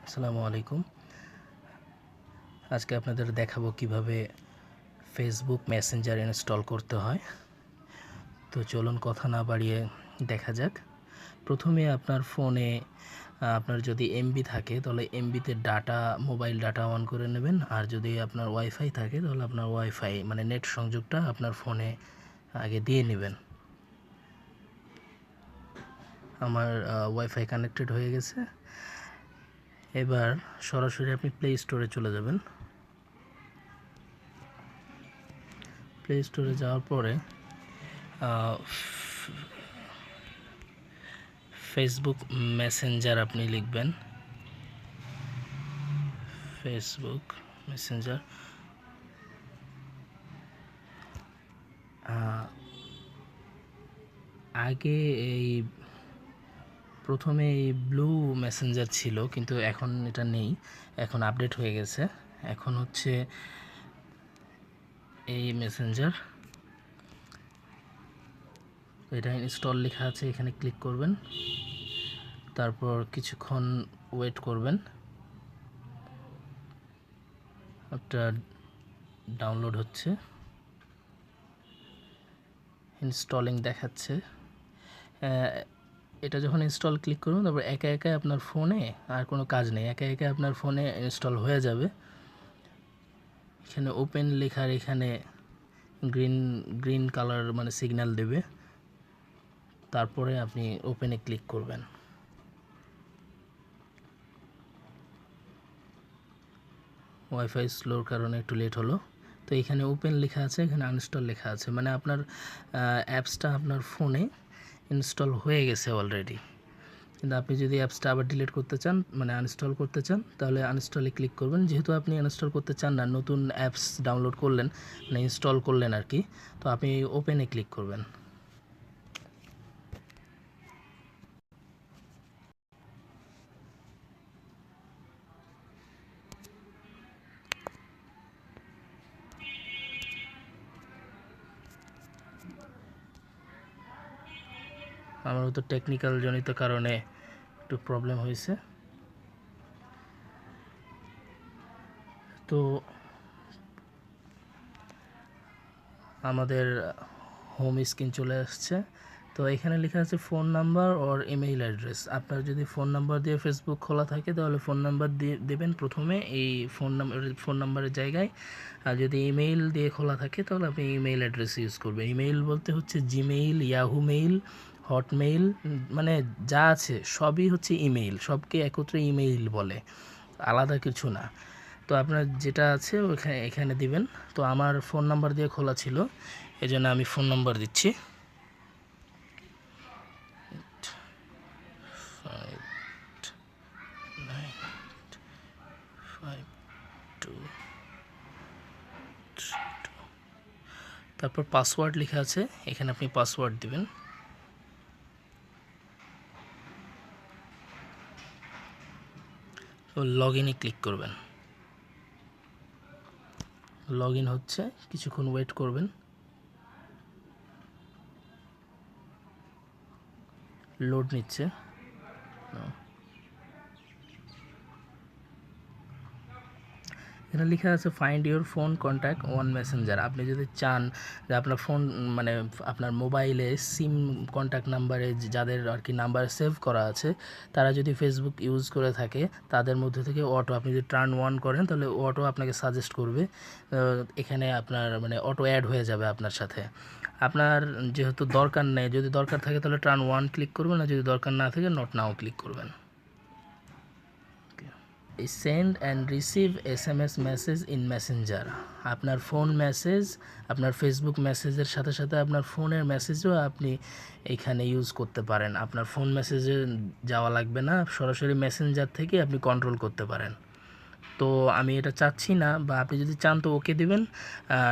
আসসালামু আলাইকুম। আজকে আপনাদের দেখাবো কিভাবে ফেসবুক মেসেঞ্জার ইনস্টল করতে হয়। তো চলুন কথা না বাড়িয়ে দেখা যাক। প্রথমে আপনার ফোনে আপনার যদি এমবি থাকে তাহলে এমবিতে ডাটা, মোবাইল ডাটা অন করে নেবেন। আর যদি আপনার ওয়াইফাই থাকে তাহলে আপনার ওয়াইফাই মানে নেট সংযোগটা আপনার ফোনে আগে দিয়ে নেবেন। আমার ওয়াইফাই কানেক্টেড হয়ে গেছে। এবার সরাসরি আপনি প্লে স্টোরে চলে যাবেন। প্লে স্টোরে যাওয়ার পরে ফেসবুক মেসেঞ্জার আপনি লিখবেন। ফেসবুক মেসেঞ্জার আগে এই প্রথমে এই ব্লু মেসেঞ্জার ছিল, কিন্তু এখন এটা নেই, এখন আপডেট হয়ে গেছে। এখন হচ্ছে এই মেসেঞ্জার, এটা ইনস্টল লেখা আছে, এখানে ক্লিক করবেন। তারপর কিছুক্ষণ ওয়েট করবেন, একটা ডাউনলোড হচ্ছে, ইনস্টলিং দেখাচ্ছে। এটা যখন ইনস্টল ক্লিক করবেন তারপর একা একা আপনার ফোনে আর কোনো কাজ নেই, একা একা আপনার ফোনে ইনস্টল হয়ে যাবে। এখানে ওপেন লেখার এখানে গ্রিন কালার মানে সিগন্যাল দেবে, তারপরে আপনি ওপেনে ক্লিক করবেন। ওয়াইফাই স্লোর কারণে একটু লেট হলো। তো এখানে ওপেন লেখা আছে, এখানে আনইনস্টল লেখা আছে, মানে আপনার অ্যাপসটা আপনার ফোনে ইনস্টল হয়ে গেছে অলরেডি। কিন্তু আপনি যদি অ্যাপসটা আবার ডিলিট করতে চান, মানে আনইনস্টল করতে চান, তাহলে আনইনস্টলে ক্লিক করবেন। যেহেতু আপনি ইনস্টল করতে চান না, নতুন অ্যাপস ডাউনলোড করলেন, মানে ইনস্টল করলেন আর কি, তো আপনি ওপেনে ক্লিক করবেন। আমারও তো টেকনিক্যাল জনিত কারণে একটু প্রবলেম হয়েছে। তো আমাদের হোম স্ক্রিন চলে আসছে। তো এখানে লেখা আছে ফোন নাম্বার ওর ইমেইল অ্যাড্রেস। আপনার যদি ফোন নাম্বার দিয়ে ফেসবুক খোলা থাকে তাহলে ফোন নাম্বার দিয়ে দেবেন প্রথমে এই ফোন নাম্বারের জায়গায়। আর যদি ইমেইল দিয়ে খোলা থাকে তাহলে আপনি ইমেইল অ্যাড্রেস ইউজ করবেন। ইমেইল বলতে হচ্ছে জিমেইল, ইয়াহু মেইল, হটমেইল, মানে যা আছে সবই হচ্ছে ইমেইল, সবকে একত্রে ইমেইল বলে, আলাদা কিছু না। তো আপনার যেটা আছে এখানে দিবেন। তো আমার ফোন নাম্বার দিয়ে খোলা ছিল, এই জন্য আমি ফোন নাম্বার দিচ্ছি। তারপর পাসওয়ার্ড লেখা আছে, এখানে আপনি পাসওয়ার্ড দিবেন। তো লগ ইনে ক্লিক করবেন। লগ ইন হচ্ছে, কিছুক্ষণ ওয়েট করবেন। লোড নিচ্ছে। এখানে লেখা আছে find your phone contact one Messenger. আপনি যদি চান যে আপনার ফোন মানে আপনার মোবাইলে সিম কন্ট্যাক্ট নাম্বারে যাদের আর কি নাম্বার সেভ করা আছে, তারা যদি ফেসবুক ইউজ করে থাকে তাদের মধ্যে থেকে অটো, আপনি যদি টার্ন অন করেন তাহলে অটো আপনাকে সাজেস্ট করবে, এখানে আপনার মানে অটো অ্যাড হয়ে যাবে আপনার সাথে। আপনার যেহেতু দরকার নেই, যদি দরকার থাকে তাহলে টার্ন ওয়ান ক্লিক করবেন, আর যদি দরকার না থাকে নট নাও ক্লিক করবেন। Send and receive SMS message in Messenger. আপনার ফোন মেসেজ, আপনার ফেসবুক মেসেজের সাথে সাথে আপনার ফোনের মেসেজও আপনি এখানে ইউজ করতে পারেন। আপনার ফোন মেসেজে যাওয়া লাগবে না, সরাসরি মেসেঞ্জার থেকে আপনি কন্ট্রোল করতে পারেন। তো আমি এটা চাচ্ছি না, বা আপনি যদি চান তো ওকে দিবেন,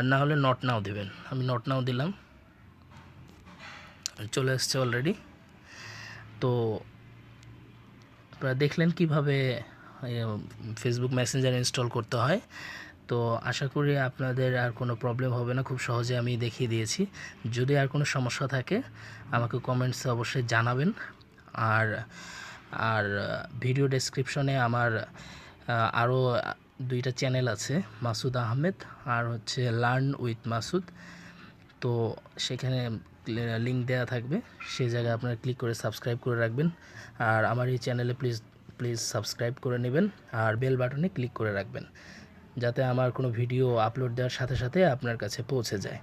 না হলে নট নাও দিবেন। আমি নট নাও দিলাম, চলে আসছে অলরেডি। তো আপনারা দেখলেন কিভাবে ফেসবুক মেসেঞ্জার ইনস্টল করতে হয়। তো আশা করি আপনাদের আর কোনো প্রবলেম হবে না, খুব সহজে আমি দেখিয়ে দিয়েছি। যদি আর কোনো সমস্যা থাকে আমাকে কমেন্টসে অবশ্যই জানাবেন। আর আর ভিডিও ডেসক্রিপশনে আমার আরও 2টা চ্যানেল আছে, মাসুদ আহমেদ আর হচ্ছে লার্ন উইথ মাসুদ। তো সেখানে লিঙ্ক দেওয়া থাকবে, সেই জায়গায় আপনারা ক্লিক করে সাবস্ক্রাইব করে রাখবেন। আর আমার এই চ্যানেলে প্লিজ সাবস্ক্রাইব করে নেবেন আর বেল বাটনে ক্লিক করে রাখবেন, যাতে আমার কোনো ভিডিও আপলোড দেওয়ার সাথে সাথে আপনার কাছে পৌঁছে যায়।